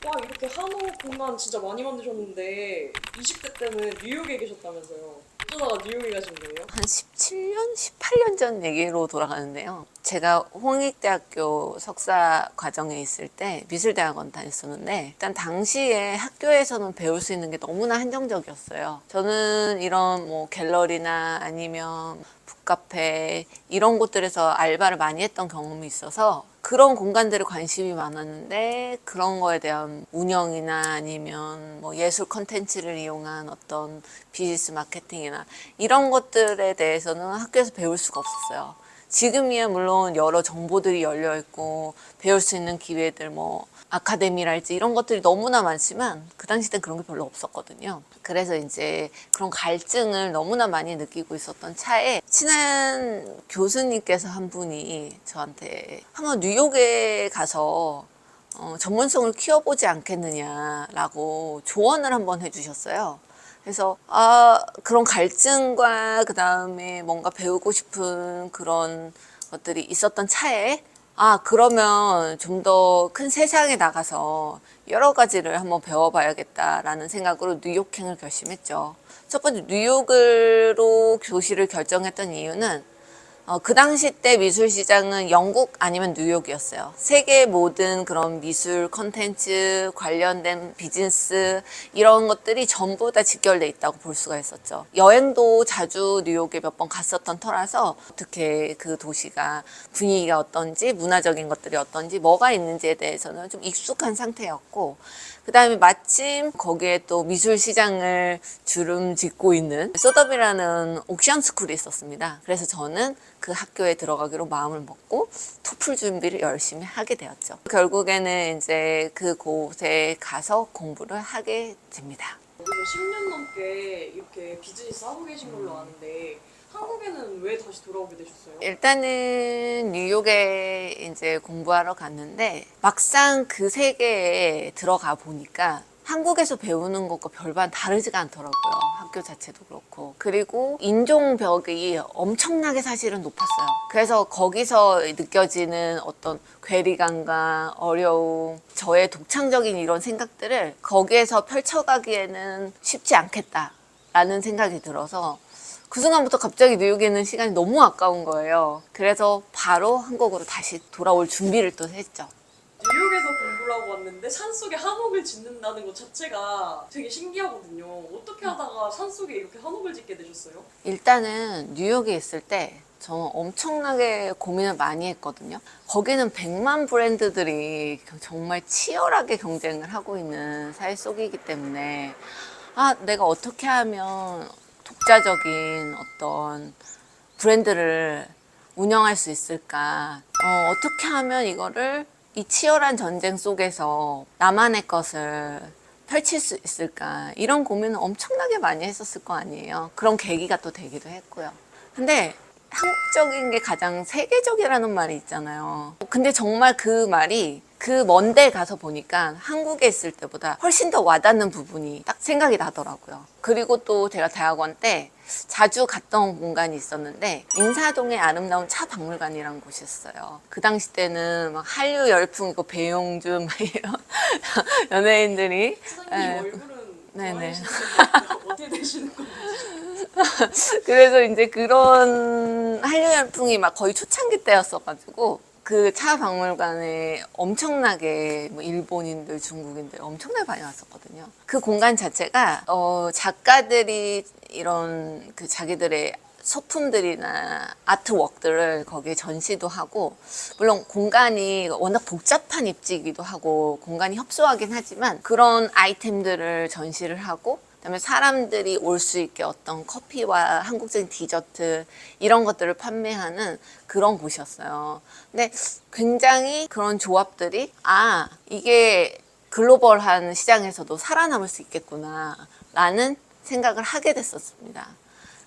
와, 이렇게 한옥 공간 진짜 많이 만드셨는데 20대 때는 뉴욕에 계셨다면서요. 어쩌다가 뉴욕에 가신 거예요? 한 17년, 18년 전 얘기로 돌아가는데요. 제가 홍익대학교 석사 과정에 있을 때 미술대학원 다녔었는데 일단 당시에 학교에서는 배울 수 있는 게 너무나 한정적이었어요. 저는 이런 뭐 갤러리나 아니면 북카페 이런 곳들에서 알바를 많이 했던 경험이 있어서 그런 공간들에 관심이 많았는데 그런 거에 대한 운영이나 아니면 뭐 예술 컨텐츠를 이용한 어떤 비즈니스 마케팅이나 이런 것들에 대해서는 학교에서 배울 수가 없었어요. 지금이야 물론 여러 정보들이 열려 있고 배울 수 있는 기회들 뭐 아카데미랄지 이런 것들이 너무나 많지만 그 당시 땐 그런 게 별로 없었거든요. 그래서 이제 그런 갈증을 너무나 많이 느끼고 있었던 차에 친한 교수님께서 한 분이 저한테 한번 뉴욕에 가서 전문성을 키워보지 않겠느냐라고 조언을 한번 해주셨어요. 그래서 그런 갈증과 그 다음에 뭔가 배우고 싶은 그런 것들이 있었던 차에 그러면 좀 더 큰 세상에 나가서 여러 가지를 한번 배워봐야겠다라는 생각으로 뉴욕행을 결심했죠. 첫 번째 뉴욕으로 교실을 결정했던 이유는 그 당시 때 미술 시장은 영국 아니면 뉴욕이었어요. 세계 모든 그런 미술 컨텐츠 관련된 비즈니스 이런 것들이 전부 다 직결돼 있다고 볼 수가 있었죠. 여행도 자주 뉴욕에 몇 번 갔었던 터라서 어떻게 그 도시가 분위기가 어떤지 문화적인 것들이 어떤지 뭐가 있는지에 대해서는 좀 익숙한 상태였고 그 다음에 마침 거기에 또 미술 시장을 주름 짓고 있는 소더비라는 옥션 스쿨이 있었습니다. 그래서 저는 그 학교에 들어가기로 마음을 먹고 토플 준비를 열심히 하게 되었죠. 결국에는 이제 그곳에 가서 공부를 하게 됩니다. 여기서 10년 넘게 이렇게 비즈니스 하고 계신 걸로 아는데 한국에는 왜 다시 돌아오게 되셨어요? 일단은 뉴욕에 이제 공부하러 갔는데 막상 그 세계에 들어가 보니까 한국에서 배우는 것과 별반 다르지가 않더라고요. 학교 자체도 그렇고. 그리고 인종벽이 엄청나게 사실은 높았어요. 그래서 거기서 느껴지는 어떤 괴리감과 어려움, 저의 독창적인 이런 생각들을 거기에서 펼쳐가기에는 쉽지 않겠다라는 생각이 들어서 그 순간부터 갑자기 뉴욕에 있는 시간이 너무 아까운 거예요. 그래서 바로 한국으로 다시 돌아올 준비를 또 했죠. 뉴욕에서 공부를 하고 왔는데 산속에 한옥을 짓는다는 것 자체가 되게 신기하거든요. 어떻게 하다가 산속에 이렇게 한옥을 짓게 되셨어요? 일단은 뉴욕에 있을 때 저는 엄청나게 고민을 많이 했거든요. 거기는 100만 브랜드들이 정말 치열하게 경쟁을 하고 있는 사회 속이기 때문에 내가 어떻게 하면 독자적인 어떤 브랜드를 운영할 수 있을까? 어떻게 하면 이거를 이 치열한 전쟁 속에서 나만의 것을 펼칠 수 있을까? 이런 고민을 엄청나게 많이 했었을 거 아니에요. 그런 계기가 또 되기도 했고요. 근데 한국적인 게 가장 세계적이라는 말이 있잖아요. 근데 정말 그 말이 그 먼데 가서 보니까 한국에 있을 때보다 훨씬 더 와닿는 부분이 딱 생각이 나더라고요. 그리고 또 제가 대학원 때 자주 갔던 공간이 있었는데 인사동의 아름다운 차 박물관이라는 곳이었어요. 그 당시 때는 막 한류 열풍이고 배용준 막 이런 연예인들이 사장님 얼굴은 네네. 좋아하시는데 어떻게 되시는 건지. 그래서 이제 그런 한류 열풍이 막 거의 초창기 때였어가지고 그 차 박물관에 엄청나게 뭐 일본인들, 중국인들 엄청나게 많이 왔었거든요. 그 공간 자체가 작가들이 이런 그 자기들의 소품들이나 아트웍들을 거기에 전시도 하고 물론 공간이 워낙 복잡한 입지이기도 하고 공간이 협소하긴 하지만 그런 아이템들을 전시를 하고 그다음에 사람들이 올 수 있게 어떤 커피와 한국적인 디저트 이런 것들을 판매하는 그런 곳이었어요. 근데 굉장히 그런 조합들이 이게 글로벌한 시장에서도 살아남을 수 있겠구나라는 생각을 하게 됐었습니다.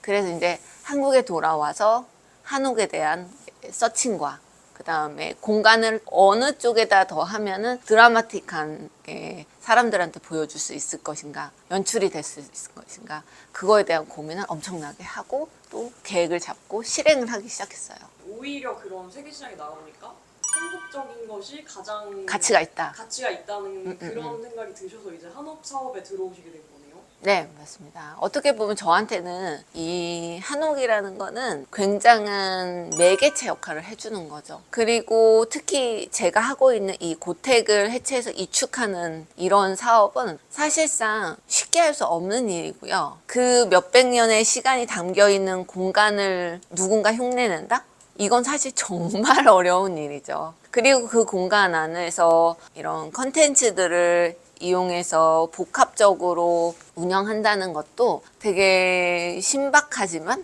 그래서 이제 한국에 돌아와서 한옥에 대한 서칭과 그 다음에 공간을 어느 쪽에다 더 하면은 드라마틱한 게 사람들한테 보여줄 수 있을 것인가, 연출이 될 수 있을 것인가, 그거에 대한 고민을 엄청나게 하고 또 계획을 잡고 실행을 하기 시작했어요. 오히려 그런 세계 시장에 나오니까 한국적인 것이 가장 가치가 있다. 가치가 있다는 그런 생각이 드셔서 이제 한옥 사업에 들어오시게 된 거네요. 네, 맞습니다. 어떻게 보면 저한테는 이 한옥이라는 거는 굉장한 매개체 역할을 해주는 거죠. 그리고 특히 제가 하고 있는 이 고택을 해체해서 이축하는 이런 사업은 사실상 쉽게 할 수 없는 일이고요. 그 몇백 년의 시간이 담겨 있는 공간을 누군가 흉내낸다? 이건 사실 정말 어려운 일이죠. 그리고 그 공간 안에서 이런 컨텐츠들을 이용해서 복합적으로 운영한다는 것도 되게 신박하지만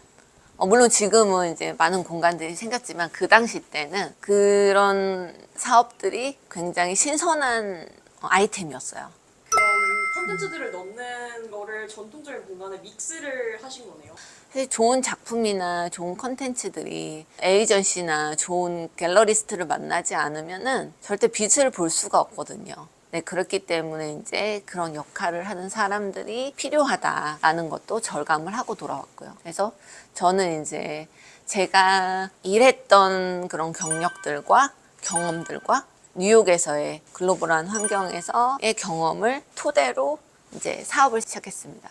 물론 지금은 이제 많은 공간들이 생겼지만 그 당시 때는 그런 사업들이 굉장히 신선한 아이템이었어요. 그런 콘텐츠들을 넣는 거를 전통적인 공간에 믹스를 하신 거네요. 사실 좋은 작품이나 좋은 컨텐츠들이 에이전시나 좋은 갤러리스트를 만나지 않으면은 절대 빛을 볼 수가 없거든요. 네, 그렇기 때문에 이제 그런 역할을 하는 사람들이 필요하다라는 것도 절감을 하고 돌아왔고요. 그래서 저는 이제 제가 일했던 그런 경력들과 경험들과 뉴욕에서의 글로벌한 환경에서의 경험을 토대로 이제 사업을 시작했습니다.